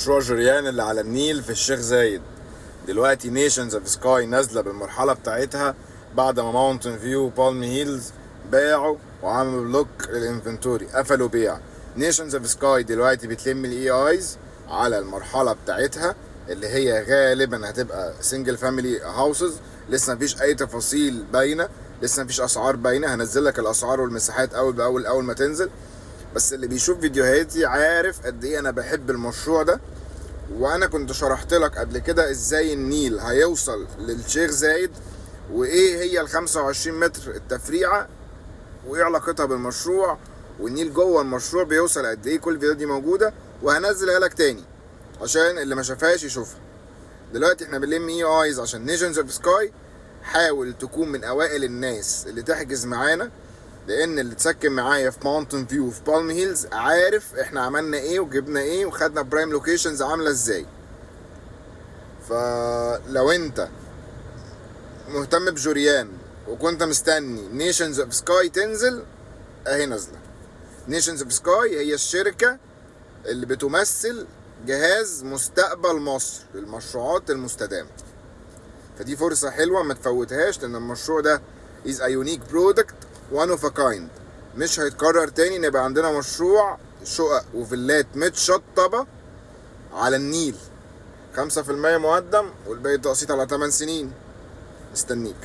مشروع جريان اللي على النيل في الشيخ زايد. دلوقتي نيشنز اوف سكاي نازله بالمرحله بتاعتها بعد ما ماونتن فيو وبالم هيلز باعوا وعملوا بلوك للانفنتوري، قفلوا بيع. نيشنز اوف سكاي دلوقتي بتلم الاي ايز على المرحله بتاعتها اللي هي غالبا هتبقى سنجل فاميلي هاوسز. لسه مفيش اي تفاصيل باينه، لسه مفيش اسعار باينه. هنزل لك الاسعار والمساحات اول ما تنزل. بس اللي بيشوف فيديوهاتي عارف قد ايه انا بحب المشروع ده، وانا كنت شرحت لك قبل كده ازاي النيل هيوصل للشيخ زايد، وايه هي ال 25 متر التفريعه، وايه علاقتها بالمشروع، والنيل جوه المشروع بيوصل قد ايه. كل الفيديوهات دي موجوده وهنزلها لك تاني عشان اللي ما شافهاش يشوفها. دلوقتي احنا بنلم اي ايز عشان نيشنز اوف سكاي. حاول تكون من اوائل الناس اللي تحجز معانا، لان اللي تسكن معايا في ماونتن فيو وفي بالم هيلز عارف احنا عملنا ايه وجبنا ايه وخدنا برايم لوكيشنز عامله ازاي. فلو انت مهتم بجوريان وكنت مستني نيشنز اوف سكاي تنزل، اهي نازله. نيشنز اوف سكاي هي الشركه اللي بتمثل جهاز مستقبل مصر للمشروعات المستدامه. فدي فرصه حلوه ما تفوتهاش، لان المشروع ده is a unique product one of a kind. مش هيتكرر تاني ان يبقى عندنا مشروع شقق وفيلات متشطبه على النيل 5% مقدم والباقي تقسيط على 8 سنين. مستنيك.